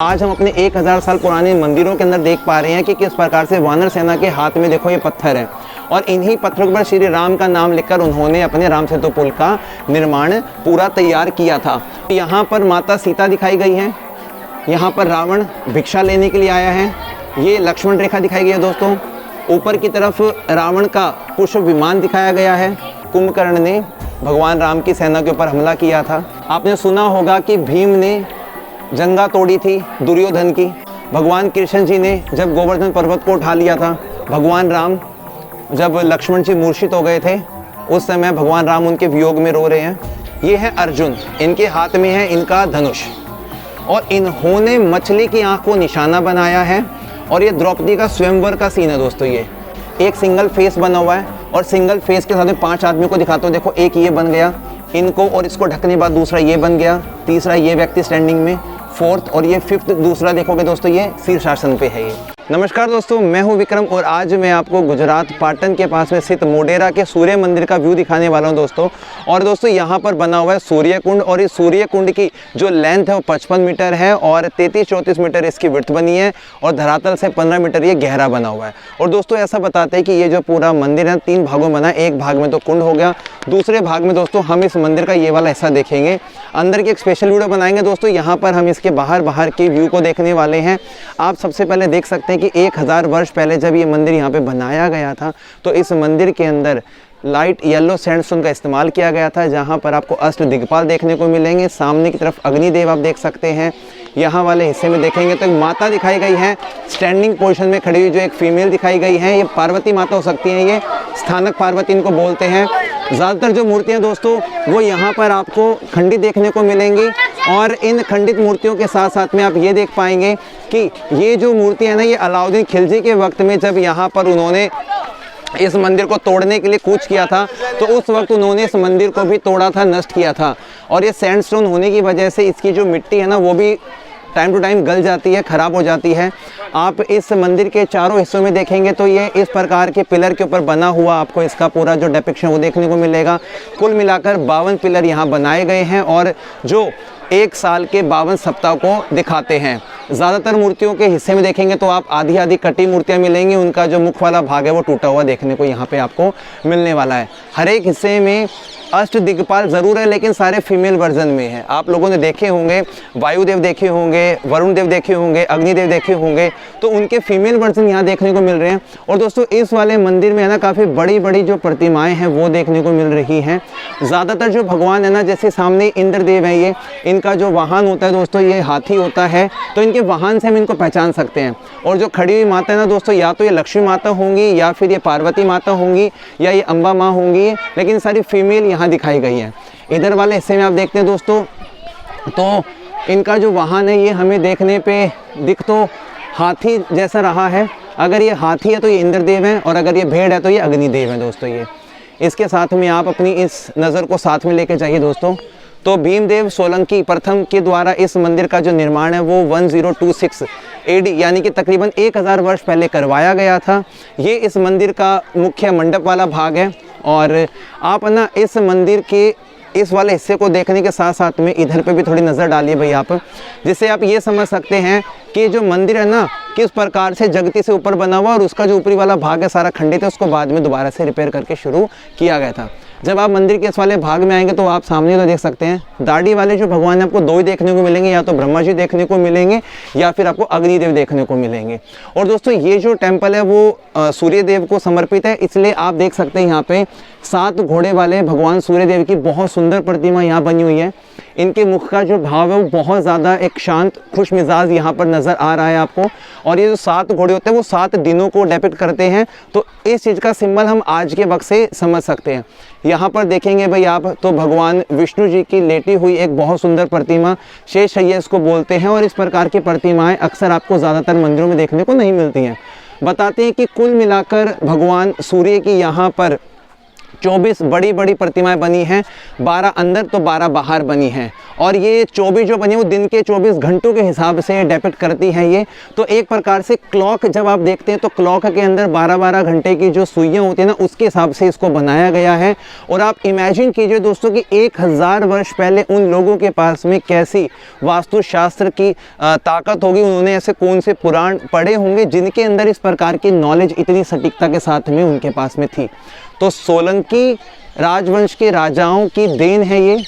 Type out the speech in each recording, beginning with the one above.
आज हम अपने 1000 साल पुराने मंदिरों के अंदर देख पा रहे हैं कि किस प्रकार से वानर सेना के हाथ में देखो ये पत्थर है और इन्हीं पत्थरों पर श्री राम का नाम लिखकर उन्होंने अपने राम सेतु पुल का निर्माण पूरा तैयार किया था। यहाँ पर माता सीता दिखाई गई है, यहाँ पर रावण भिक्षा लेने के लिए आया है, ये लक्ष्मण रेखा दिखाई गई है दोस्तों। ऊपर की तरफ रावण का पुष्प विमान दिखाया गया है। कुंभकर्ण ने भगवान राम की सेना के ऊपर हमला किया था। आपने सुना होगा कि भीम ने जंगा तोड़ी थी दुर्योधन की। भगवान कृष्ण जी ने जब गोवर्धन पर्वत को उठा लिया था, भगवान राम जब लक्ष्मण जी मूर्छित हो गए थे उस समय भगवान राम उनके वियोग में रो रहे हैं। ये है अर्जुन, इनके हाथ में है इनका धनुष और इन्होंने मछली की आंख को निशाना बनाया है। और ये द्रौपदी का स्वयंवर का सीन है दोस्तों। ये एक सिंगल फेस बना हुआ है और सिंगल फेस के साथ में 5 आदमियों को दिखाता हूँ। देखो, एक ये बन गया इनको और इसको ढकने के बाद दूसरा ये बन गया, तीसरा ये व्यक्ति स्टैंडिंग में, फोर्थ और ये फिफ्थ दूसरा देखोगे दोस्तों ये शीर्षासन पे है। ये नमस्कार दोस्तों, मैं हूं विक्रम और आज मैं आपको गुजरात पाटन के पास में स्थित मोढेरा के सूर्य मंदिर का व्यू दिखाने वाला हूं दोस्तों। और दोस्तों यहाँ पर बना हुआ है सूर्य कुंड और इस सूर्य कुंड की जो लेंथ है वो 55 मीटर है और 33-34 मीटर इसकी विड्थ बनी है और धरातल से 15 मीटर ये गहरा बना हुआ है। और दोस्तों ऐसा बताते हैं कि ये जो पूरा मंदिर है 3 भागों में बना है। एक भाग में तो कुंड हो गया, दूसरे भाग में दोस्तों हम इस मंदिर का ये वाला हिस्सा देखेंगे। अंदर की एक स्पेशल वीडियो बनाएंगे दोस्तों। यहाँ पर हम इसके बाहर के व्यू को देखने वाले हैं। आप सबसे पहले देख सकते हैं कि 1000 वर्ष पहले जब ये मंदिर यहाँ पे बनाया गया था तो इस मंदिर के अंदर लाइट येलो सैंडस्टोन का इस्तेमाल किया गया था, जहाँ पर आपको अष्ट दिग्पाल देखने को मिलेंगे। सामने की तरफ अग्निदेव आप देख सकते हैं। यहाँ वाले हिस्से में देखेंगे तो एक माता दिखाई गई है स्टैंडिंग पोजीशन में खड़ी हुई, जो एक फीमेल दिखाई गई है। ये पार्वती माता हो सकती हैं, ये स्थानक पार्वती इनको बोलते हैं। ज़्यादातर जो मूर्तियाँ दोस्तों वो यहाँ पर आपको खंडित देखने को मिलेंगी और इन खंडित मूर्तियों के साथ साथ में आप ये देख पाएंगे कि ये जो मूर्ति है ना, ये अलाउद्दीन खिलजी के वक्त में जब यहाँ पर उन्होंने इस मंदिर को तोड़ने के लिए कूच किया था तो उस वक्त उन्होंने इस मंदिर को भी तोड़ा था, नष्ट किया था। और ये सैंडस्टोन होने की वजह से इसकी जो मिट्टी है ना वो भी टाइम टू टाइम गल जाती है, ख़राब हो जाती है। आप इस मंदिर के चारों हिस्सों में देखेंगे तो ये इस प्रकार के पिलर के ऊपर बना हुआ आपको इसका पूरा जो डिपिक्शन वो देखने को मिलेगा। कुल मिलाकर 52 पिलर यहाँ बनाए गए हैं और जो 1 साल के 52 सप्ताह को दिखाते हैं। ज़्यादातर मूर्तियों के हिस्से में देखेंगे तो आप आधी कटी मूर्तियाँ मिलेंगी, उनका जो मुख वाला भाग है वो टूटा हुआ देखने को यहाँ पे आपको मिलने वाला है। हर एक हिस्से में अष्ट दिग्पाल ज़रूर है लेकिन सारे फीमेल वर्जन में है। आप लोगों ने देखे होंगे, वायुदेव देखे होंगे, वरुण देव देखे होंगे, अग्निदेव देखे होंगे, तो उनके फीमेल वर्जन यहाँ देखने को मिल रहे हैं। और दोस्तों इस वाले मंदिर में है ना काफ़ी बड़ी बड़ी जो प्रतिमाएँ हैं वो देखने को मिल रही हैं। ज़्यादातर जो भगवान है ना, जैसे सामने इंद्रदेव है, ये इनका जो वाहन होता है दोस्तों ये हाथी होता है, तो इनके वाहन से हम इनको पहचान सकते हैं। और जो खड़ी हुई माता है ना दोस्तों, या तो ये लक्ष्मी माता होंगी या फिर ये पार्वती माता होंगी या ये अम्बा माँ होंगी, लेकिन सारी फीमेल यहाँ दिखाई गई है। इधर वाले हिस्से में आप देखते हैं दोस्तों तो इनका जो वाहन है ये हमें देखने पे दिख तो हाथी जैसा रहा है। अगर ये हाथी है तो ये इंद्रदेव है और अगर ये भेड़ है तो ये अग्निदेव है दोस्तों। ये इसके साथ में आप अपनी इस नज़र को साथ में लेके जाइए दोस्तों। तो भीमदेव सोलंकी प्रथम के द्वारा इस मंदिर का जो निर्माण है वो 1026 AD यानी कि तकरीबन 1000 वर्ष पहले करवाया गया था। ये इस मंदिर का मुख्य मंडप वाला भाग है और आप ना इस मंदिर के इस वाले हिस्से को देखने के साथ साथ में इधर पे भी थोड़ी नज़र डालिए भाई आप, जिससे आप ये समझ सकते हैं कि जो मंदिर है ना किस प्रकार से जगती से ऊपर बना हुआ और उसका जो ऊपरी वाला भाग है सारा खंडित है, उसको बाद में दोबारा से रिपेयर करके शुरू किया गया था। जब आप मंदिर के इस वाले भाग में आएंगे तो आप सामने तो देख सकते हैं दाढ़ी वाले जो भगवान है आपको 2 ही देखने को मिलेंगे, या तो ब्रह्मा जी देखने को मिलेंगे या फिर आपको अग्निदेव देखने को मिलेंगे। और दोस्तों ये जो टेम्पल है वो सूर्य देव को समर्पित है, इसलिए आप देख सकते हैं यहाँ पे 7 घोड़े वाले भगवान सूर्य देव की बहुत सुंदर प्रतिमा यहाँ बनी हुई है। इनके मुख का जो भाव है वो बहुत ज़्यादा एक शांत खुश मिजाज यहाँ पर नज़र आ रहा है आपको। और ये जो 7 घोड़े होते हैं वो 7 दिनों को डिपिक्ट करते हैं, तो इस चीज़ का सिंबल हम आज के वक्त से समझ सकते हैं। यहाँ पर देखेंगे भाई आप तो भगवान विष्णु जी की लेटी हुई एक बहुत सुंदर प्रतिमा शेषशय्या इसको बोलते हैं और इस प्रकार की प्रतिमाएं अक्सर आपको ज़्यादातर मंदिरों में देखने को नहीं मिलती हैं। बताते हैं कि कुल मिलाकर भगवान सूर्य की यहाँ पर 24 बड़ी बड़ी प्रतिमाएं बनी हैं, 12 अंदर तो 12 बाहर बनी हैं। और ये 24 जो बनी वो दिन के 24 घंटों के हिसाब से डिपिक्ट करती है ये। तो एक प्रकार से क्लॉक जब आप देखते हैं तो क्लॉक के अंदर 12-12 घंटे की जो सुइयाँ होती है ना, उसके हिसाब से इसको बनाया गया है। और आप इमेजिन कीजिए दोस्तों कि 1000 वर्ष पहले उन लोगों के पास में कैसी वास्तुशास्त्र की ताकत होगी, उन्होंने ऐसे कौन से पुराण पढ़े होंगे जिनके अंदर इस प्रकार की नॉलेज इतनी सटीकता के साथ में उनके पास में थी। तो सोलंकी राजवंश के राजाओं की देन है ये।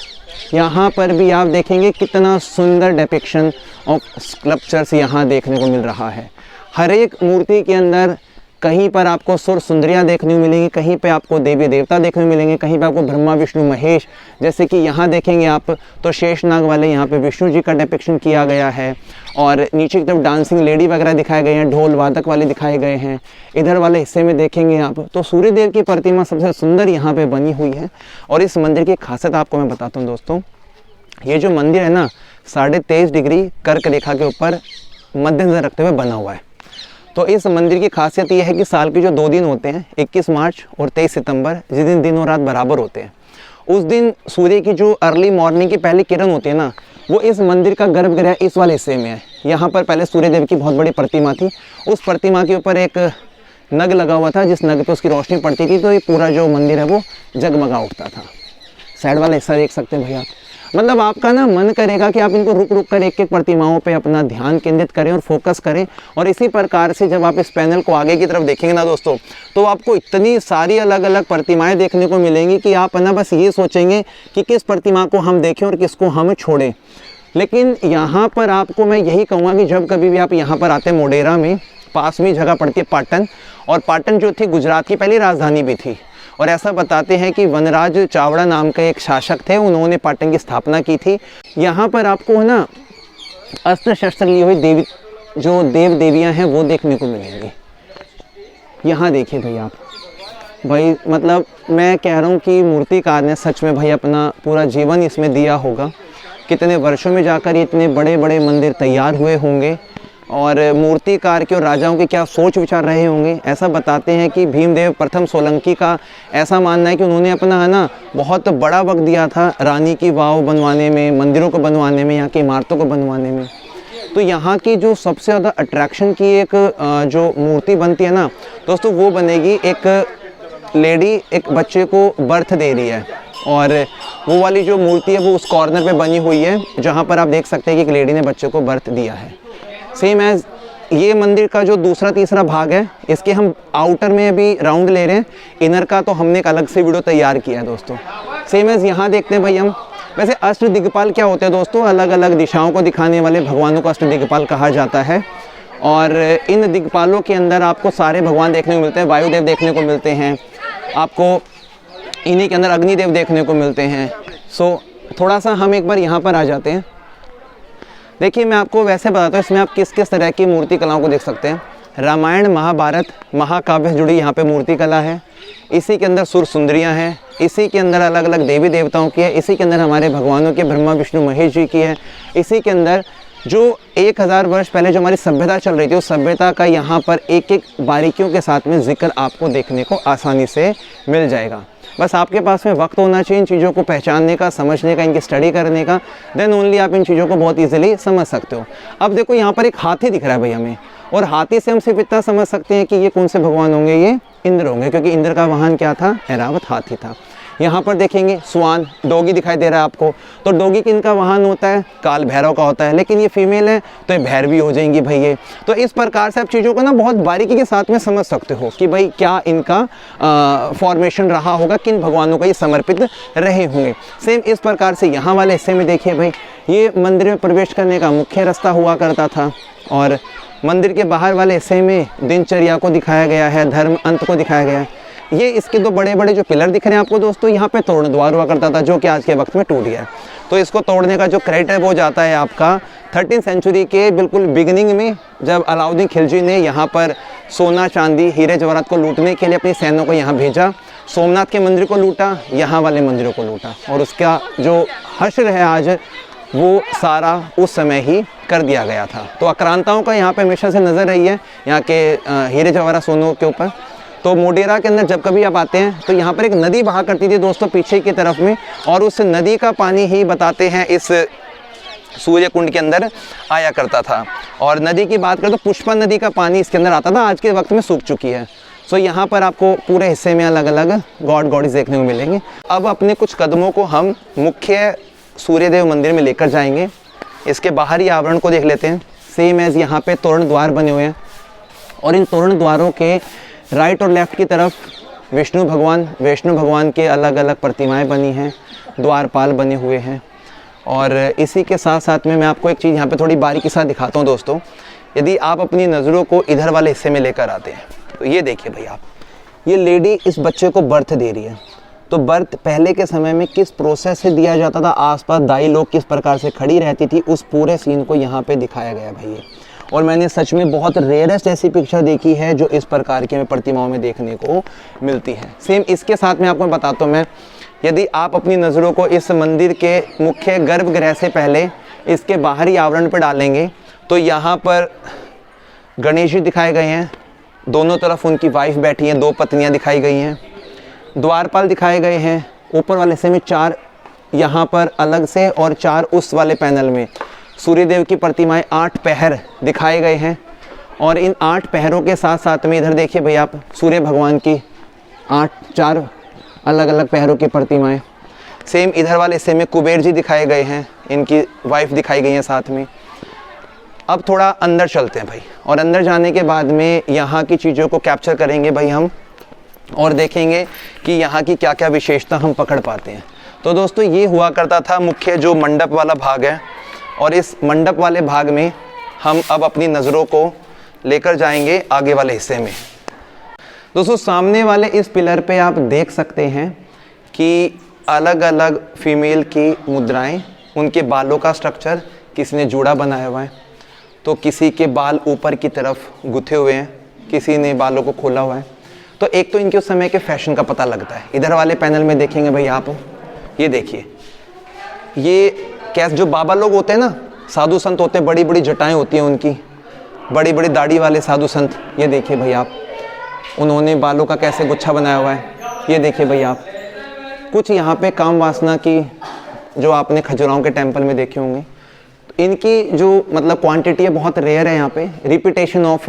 यहाँ पर भी आप देखेंगे कितना सुंदर डिपिक्शन ऑफ स्कल्पचर्स यहाँ देखने को मिल रहा है। हर एक मूर्ति के अंदर कहीं पर आपको सुर सुंदरियाँ देखने को मिलेंगी, कहीं पे आपको देवी देवता देखने को मिलेंगे, कहीं पे आपको ब्रह्मा विष्णु महेश, जैसे कि यहाँ देखेंगे आप तो शेषनाग वाले यहाँ पे विष्णु जी का डिपिक्शन किया गया है। और नीचे की तरफ डांसिंग लेडी वगैरह दिखाए गए हैं, ढोल वादक वाले दिखाए गए हैं। इधर वाले हिस्से में देखेंगे आप तो सूर्यदेव की प्रतिमा सबसे सुंदर यहाँ पे बनी हुई है। और इस मंदिर की खासियत आपको मैं बताता हूँ दोस्तों, ये जो मंदिर है ना 23.5 डिग्री कर्क रेखा के ऊपर मद्देनजर रखते हुए बना हुआ है। तो इस मंदिर की खासियत ये है कि साल के जो 2 दिन होते हैं, 21 मार्च और 23 सितंबर, जिस दिन दिन और रात बराबर होते हैं, उस दिन सूर्य की जो अर्ली मॉर्निंग की पहली किरण होती है ना, वो इस मंदिर का गर्भगृह इस वाले हिस्से में है। यहाँ पर पहले सूर्यदेव की बहुत बड़ी प्रतिमा थी, उस प्रतिमा के ऊपर एक नग लगा हुआ था, जिस नग पे उसकी रोशनी पड़ती थी तो ये पूरा जो मंदिर है वो जगमगा उठता था। साइड वाला हिस्सा देख सकते हैं भैया, मतलब आपका ना मन करेगा कि आप इनको रुक रुक कर एक एक प्रतिमाओं पे अपना ध्यान केंद्रित करें और फोकस करें। और इसी प्रकार से जब आप इस पैनल को आगे की तरफ देखेंगे ना दोस्तों, तो आपको इतनी सारी अलग अलग प्रतिमाएं देखने को मिलेंगी कि आप ना बस ये सोचेंगे कि किस प्रतिमा को हम देखें और किसको हम छोड़ें। लेकिन यहाँ पर आपको मैं यही कहूँगा कि जब कभी भी आप यहाँ पर आते हैं, मोढेरा में पास में जगह पड़ती है पाटन, और पाटन जो थी गुजरात की पहली राजधानी भी थी। और ऐसा बताते हैं कि वनराज चावड़ा नाम के एक शासक थे, उन्होंने पाटन की स्थापना की थी। यहाँ पर आपको है ना अस्त्र शस्त्र ली हुई देवी जो देव देवियाँ हैं वो देखने को मिलेंगी। यहाँ देखिए भैया आप, भाई मतलब मैं कह रहा हूँ कि मूर्तिकार ने सच में भाई अपना पूरा जीवन इसमें दिया होगा। कितने वर्षों में जाकर इतने बड़े बड़े मंदिर तैयार हुए होंगे और मूर्तिकार के और राजाओं के क्या सोच विचार रहे होंगे। ऐसा बताते हैं कि भीमदेव प्रथम सोलंकी का ऐसा मानना है कि उन्होंने अपना है ना बहुत बड़ा वक्त दिया था रानी की वाव बनवाने में, मंदिरों को बनवाने में, यहाँ की इमारतों को बनवाने में। तो यहाँ की जो सबसे ज़्यादा अट्रैक्शन की एक जो मूर्ति बनती है ना दोस्तों, वो बनेगी एक लेडी एक बच्चे को बर्थ दे रही है, और वो वाली जो मूर्ति है वो उस कॉर्नर पे बनी हुई है जहाँ पर आप देख सकते हैं कि एक लेडी ने बच्चे को बर्थ दिया है। सेम एज ये मंदिर का जो दूसरा तीसरा भाग है, इसके हम आउटर में अभी राउंड ले रहे हैं, इनर का तो हमने एक अलग से वीडियो तैयार किया है दोस्तों। सेम एज यहाँ देखते हैं भाई हम। वैसे अष्ट दिग्पाल क्या होते हैं दोस्तों, अलग अलग दिशाओं को दिखाने वाले भगवानों को अष्ट दिग्पाल कहा जाता है। और इन दिग्पालों के अंदर आपको सारे भगवान देखने को मिलते हैं। वायुदेव देखने को मिलते हैं, आपको इन्हीं के अंदर अग्निदेव देखने को मिलते हैं। सो थोड़ा सा हम एक बार यहाँ पर आ जाते हैं। देखिए मैं आपको वैसे बताता हूँ इसमें आप किस किस तरह की मूर्ति कलाओं को देख सकते हैं। रामायण महाभारत महाकाव्य से जुड़ी यहाँ पे मूर्ति कला है, इसी के अंदर सुर सुंदरियाँ हैं, इसी के अंदर अलग अलग देवी देवताओं की है, इसी के अंदर हमारे भगवानों के ब्रह्मा विष्णु महेश जी की है, इसी के अंदर जो 1000 वर्ष पहले जो हमारी सभ्यता चल रही थी उस सभ्यता का यहाँ पर एक एक बारीकियों के साथ में जिक्र आपको देखने को आसानी से मिल जाएगा। बस आपके पास में वक्त होना चाहिए इन चीज़ों को पहचानने का, समझने का, इनकी स्टडी करने का, देन ओनली आप इन चीज़ों को बहुत इजीली समझ सकते हो। अब देखो यहाँ पर एक हाथी दिख रहा है भाई हमें, और हाथी से हम सिर्फ इतना समझ सकते हैं कि ये कौन से भगवान होंगे, ये इंद्र होंगे, क्योंकि इंद्र का वाहन क्या था, ऐरावत हाथी था। यहाँ पर देखेंगे स्वान डोगी दिखाई दे रहा है आपको, तो डोगी किनका वाहन होता है, काल भैरव का होता है, लेकिन ये फीमेल है तो ये भैरवी हो जाएंगी भाई ये। तो इस प्रकार से आप चीज़ों को ना बहुत बारीकी के साथ में समझ सकते हो कि भाई क्या इनका फॉर्मेशन रहा होगा, किन भगवानों को ये समर्पित रहे होंगे। सेम इस प्रकार से यहाँ वाले हिस्से में देखिए भाई, ये मंदिर में प्रवेश करने का मुख्य रास्ता हुआ करता था, और मंदिर के बाहर वाले हिस्से में दिनचर्या को दिखाया गया है, धर्म अंत को दिखाया गया है। ये इसके दो बड़े बड़े जो पिलर दिख रहे हैं आपको दोस्तों, यहाँ पे तोरण द्वार हुआ करता था जो कि आज के वक्त में टूट गया है। तो इसको तोड़ने का जो क्रेडिट है वो जाता है आपका 13वीं सेंचुरी के बिल्कुल बिगिनिंग में, जब अलाउद्दीन खिलजी ने यहाँ पर सोना चांदी हीरे जवाहरात को लूटने के लिए अपनी सेनाओं को यहाँ भेजा। सोमनाथ के मंदिर को लूटा, यहाँ वाले मंदिरों को लूटा, और उसका जो हश्र है आज वो सारा उस समय ही कर दिया गया था। तो आक्रांताओं का यहाँ पे हमेशा से नज़र रही है यहाँ के हीरे जवाहरात सोनों के ऊपर। तो मोढेरा के अंदर जब कभी आप आते हैं तो यहाँ पर एक नदी बहा करती थी दोस्तों पीछे की तरफ में, और उस नदी का पानी ही बताते हैं इस सूर्य कुंड के अंदर आया करता था। और नदी की बात करें तो पुष्पा नदी का पानी इसके अंदर आता था, आज के वक्त में सूख चुकी है। सो यहाँ पर आपको पूरे हिस्से में अलग अलग गॉड गॉडेस देखने को मिलेंगे। अब अपने कुछ कदमों को हम मुख्य सूर्यदेव मंदिर में लेकर जाएंगे। इसके बाहरी आवरण को देख लेते हैं। सेम एज यहाँ पे तोरण द्वार बने हुए हैं, और इन तोरण द्वारों के राइट और लेफ्ट की तरफ विष्णु भगवान के अलग अलग प्रतिमाएं बनी हैं, द्वारपाल बने हुए हैं। और इसी के साथ साथ में मैं आपको एक चीज़ यहाँ पे थोड़ी बारीकी से दिखाता हूँ दोस्तों। यदि आप अपनी नज़रों को इधर वाले हिस्से में लेकर आते हैं तो ये देखिए भाई आप, ये लेडी इस बच्चे को बर्थ दे रही है। तो बर्थ पहले के समय में किस प्रोसेस से दिया जाता था, आसपास दाई लोग किस प्रकार से खड़ी रहती थी, उस पूरे सीन को यहाँ पे दिखाया गया भाई। और मैंने सच में बहुत रेयरेस्ट ऐसी पिक्चर देखी है जो इस प्रकार की प्रतिमाओं में देखने को मिलती है। सेम इसके साथ में आपको बताता हूँ मैं, यदि आप अपनी नज़रों को इस मंदिर के मुख्य गर्भगृह से पहले इसके बाहरी आवरण पर डालेंगे तो यहाँ पर गणेश जी दिखाए गए हैं, दोनों तरफ उनकी वाइफ बैठी हैं, 2 पत्नियाँ दिखाई गई हैं, द्वारपाल दिखाए गए हैं। ऊपर वाले हिस्से में 4 यहाँ पर अलग से और 4 उस वाले पैनल में सूर्यदेव की प्रतिमाएं 8 पहर दिखाए गए हैं। और इन 8 पहरों के साथ साथ में इधर देखिए भाई आप, सूर्य भगवान की 4 अलग अलग पहरों की प्रतिमाएं। सेम इधर वाले हिस्से में कुबेर जी दिखाए गए हैं, इनकी वाइफ दिखाई गई हैं साथ में। अब थोड़ा अंदर चलते हैं भाई, और अंदर जाने के बाद में यहाँ की चीज़ों को कैप्चर करेंगे भाई हम, और देखेंगे कि यहाँ की क्या क्या विशेषता हम पकड़ पाते हैं। तो दोस्तों ये हुआ करता था मुख्य जो मंडप वाला भाग है, और इस मंडप वाले भाग में हम अब अपनी नज़रों को लेकर जाएंगे आगे वाले हिस्से में। दोस्तों सामने वाले इस पिलर पे आप देख सकते हैं कि अलग अलग फीमेल की मुद्राएं, उनके बालों का स्ट्रक्चर, किसी ने जूड़ा बनाया हुआ है, तो किसी के बाल ऊपर की तरफ गुथे हुए हैं, किसी ने बालों को खोला हुआ है। तो एक तो इनके उस समय के फैशन का पता लगता है। इधर वाले पैनल में देखेंगे भाई आप, ये देखिए, ये कैसे जो बाबा लोग होते हैं ना, साधु संत होते हैं, बड़ी बड़ी जटाएं होती हैं उनकी, बड़ी बड़ी दाढ़ी वाले साधु संत, ये देखिए भाई आप, उन्होंने बालों का कैसे गुच्छा बनाया हुआ है। ये देखिए भाई आप, कुछ यहाँ पे काम वासना की जो आपने खजुराहों के टेम्पल में देखे होंगे, तो इनकी जो मतलब क्वांटिटी है बहुत रेयर है। यहाँ पे रिपीटेशन ऑफ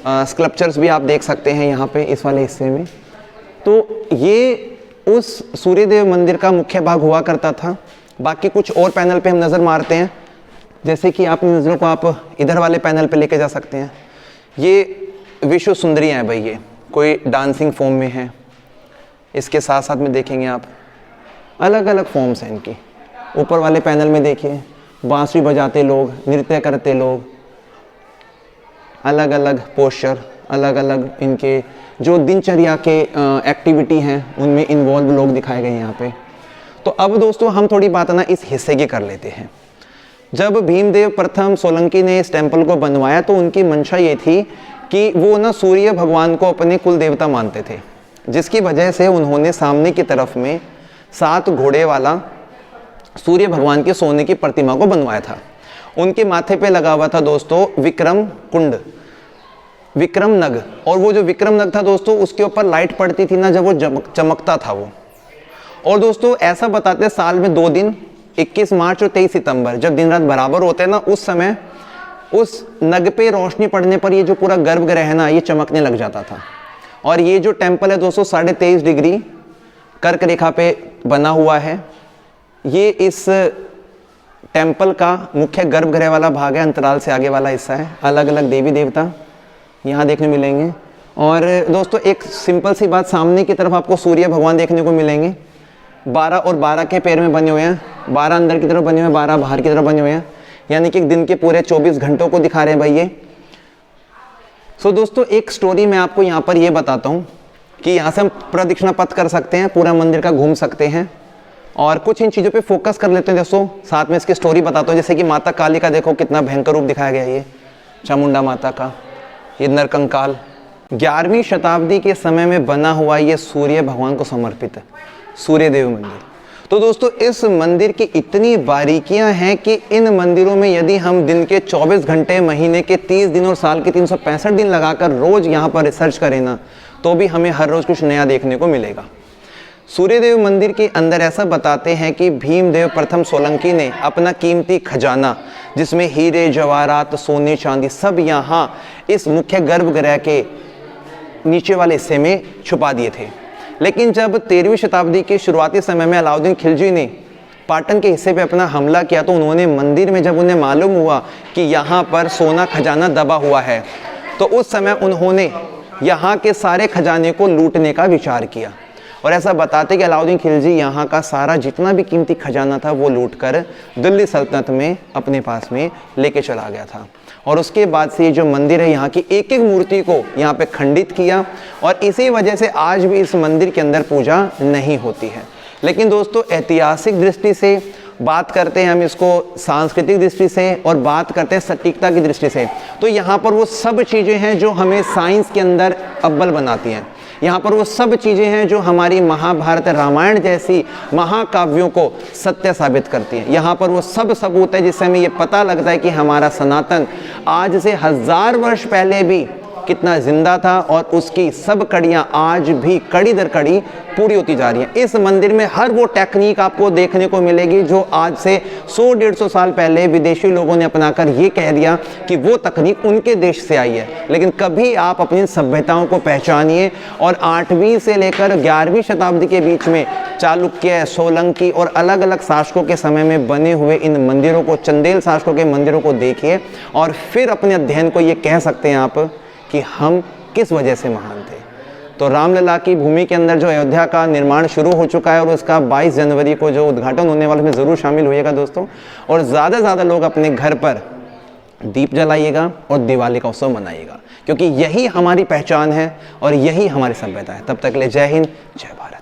स्कल्पचर्स भी आप देख सकते हैं यहाँ पे इस वाले हिस्से में। तो ये उस सूर्यदेव मंदिर का मुख्य भाग हुआ करता था। बाकी कुछ और पैनल पे हम नज़र मारते हैं, जैसे कि अपनी नज़रों को आप इधर वाले पैनल पे लेके जा सकते हैं। ये विश्व सुंदरियाँ हैं भाई, ये कोई डांसिंग फॉर्म में है। इसके साथ साथ में देखेंगे आप अलग अलग फॉर्म्स हैं इनकी। ऊपर वाले पैनल में देखिए बांसुरी बजाते लोग, नृत्य करते लोग, अलग अलग पोस्चर, अलग अलग इनके जो दिनचर्या के एक्टिविटी हैं उनमें इन्वॉल्व लोग दिखाए गए हैं यहाँ पे। तो अब दोस्तों हम थोड़ी बात ना इस हिस्से की कर लेते हैं। जब भीमदेव प्रथम सोलंकी ने इस टेम्पल को बनवाया तो उनकी मंशा ये थी कि वो ना सूर्य भगवान को अपने कुल देवता मानते थे, जिसकी वजह से उन्होंने सामने की तरफ में 7 घोड़े वाला सूर्य भगवान के सोने की प्रतिमा को बनवाया था। उनके माथे पे लगा हुआ था दोस्तों विक्रम कुंड, विक्रम नग, और वो जो विक्रम नग था दोस्तों उसके ऊपर लाइट पड़ती थी ना जब वो चमकता था वो। और दोस्तों ऐसा बताते हैं साल में 2 दिन 21 मार्च और 23 सितंबर जब दिन रात बराबर होते हैं ना, उस समय उस नग पे रोशनी पड़ने पर ये जो पूरा गर्भगृह है ना ये चमकने लग जाता था। और ये जो टेम्पल है दोस्तों 23.5 डिग्री कर्क रेखा पे बना हुआ है। ये इस टेम्पल का मुख्य गर्भगृह वाला भाग है, अंतराल से आगे वाला हिस्सा है। अलग अलग देवी देवता यहाँ देखने मिलेंगे। और दोस्तों एक सिंपल सी बात, सामने की तरफ आपको सूर्य भगवान देखने को मिलेंगे। 12 और 12 के पैर में बने हुए हैं, 12 अंदर की तरफ बने हुए हैं, 12 बाहर की तरफ बने हुए हैं, यानी कि दिन के पूरे 24 घंटों को दिखा रहे हैं भाई ये। सो दोस्तों एक स्टोरी मैं आपको यहाँ पर ये बताता हूँ कि यहाँ से हम प्रदक्षिणा पथ कर सकते हैं, पूरा मंदिर का घूम सकते हैं, और कुछ इन चीज़ों पे फोकस कर लेते हैं दोस्तों। साथ में इसकी स्टोरी बताता हूँ, जैसे कि माता काली का देखो कितना भयंकर रूप दिखाया गया है, ये चामुंडा माता का ये नरकंकाल 11वीं शताब्दी के समय में बना हुआ ये सूर्य भगवान को समर्पित है सूर्यदेव मंदिर। तो दोस्तों इस मंदिर की इतनी बारीकियां हैं कि इन मंदिरों में यदि हम दिन के 24 घंटे, महीने के 30 दिन और साल के 365 दिन लगाकर रोज यहाँ पर रिसर्च करें ना, तो भी हमें हर रोज़ कुछ नया देखने को मिलेगा। सूर्यदेव मंदिर के अंदर ऐसा बताते हैं कि भीमदेव प्रथम सोलंकी ने अपना कीमती खजाना, जिसमें हीरे जवाहरात सोने चांदी सब यहाँ इस मुख्य गर्भगृह के नीचे वाले हिस्से में छुपा दिए थे। लेकिन जब 13वीं शताब्दी के शुरुआती समय में अलाउद्दीन खिलजी ने पाटन के हिस्से पे अपना हमला किया, तो उन्होंने मंदिर में जब उन्हें मालूम हुआ कि यहाँ पर सोना खजाना दबा हुआ है, तो उस समय उन्होंने यहाँ के सारे खजाने को लूटने का विचार किया। और ऐसा बताते कि अलाउद्दीन खिलजी यहाँ का सारा जितना भी कीमती खजाना था वो लूटकर दिल्ली सल्तनत में अपने पास में लेके चला गया था। और उसके बाद से ये जो मंदिर है, यहाँ की एक एक मूर्ति को यहाँ पे खंडित किया, और इसी वजह से आज भी इस मंदिर के अंदर पूजा नहीं होती है। लेकिन दोस्तों, ऐतिहासिक दृष्टि से बात करते हैं हम इसको, सांस्कृतिक दृष्टि से, और बात करते हैं सटीकता की दृष्टि से, तो यहाँ पर वो सब चीज़ें हैं जो हमें साइंस के अंदर अव्वल बनाती हैं। यहाँ पर वो सब चीज़ें हैं जो हमारी महाभारत रामायण जैसी महाकाव्यों को सत्य साबित करती हैं। यहाँ पर वो सब सबूत है जिससे हमें ये पता लगता है कि हमारा सनातन आज से 1000 वर्ष पहले भी कितना जिंदा था, और उसकी सब कड़ियाँ आज भी कड़ी दर कड़ी पूरी होती जा रही हैं। इस मंदिर में हर वो टेक्निक आपको देखने को मिलेगी जो आज से 100-150 साल पहले विदेशी लोगों ने अपनाकर ये कह दिया कि वो तकनीक उनके देश से आई है। लेकिन कभी आप अपनी सभ्यताओं को पहचानिए, और 8वीं से लेकर 11वीं शताब्दी के बीच में चालुक्य, सोलंकी और अलग अलग शासकों के समय में बने हुए इन मंदिरों को, चंदेल शासकों के मंदिरों को देखिए, और फिर अपने अध्ययन को ये कह सकते हैं आप कि हम किस वजह से महान थे। तो रामलला की भूमि के अंदर जो अयोध्या का निर्माण शुरू हो चुका है, और उसका 22 जनवरी को जो उद्घाटन होने वाला है, उसमें ज़रूर शामिल होइएगा दोस्तों। और ज़्यादा से ज़्यादा लोग अपने घर पर दीप जलाइएगा और दिवाली का उत्सव मनाइएगा, क्योंकि यही हमारी पहचान है और यही हमारी सभ्यता है। तब तक के लिए जय हिंद, जय भारत।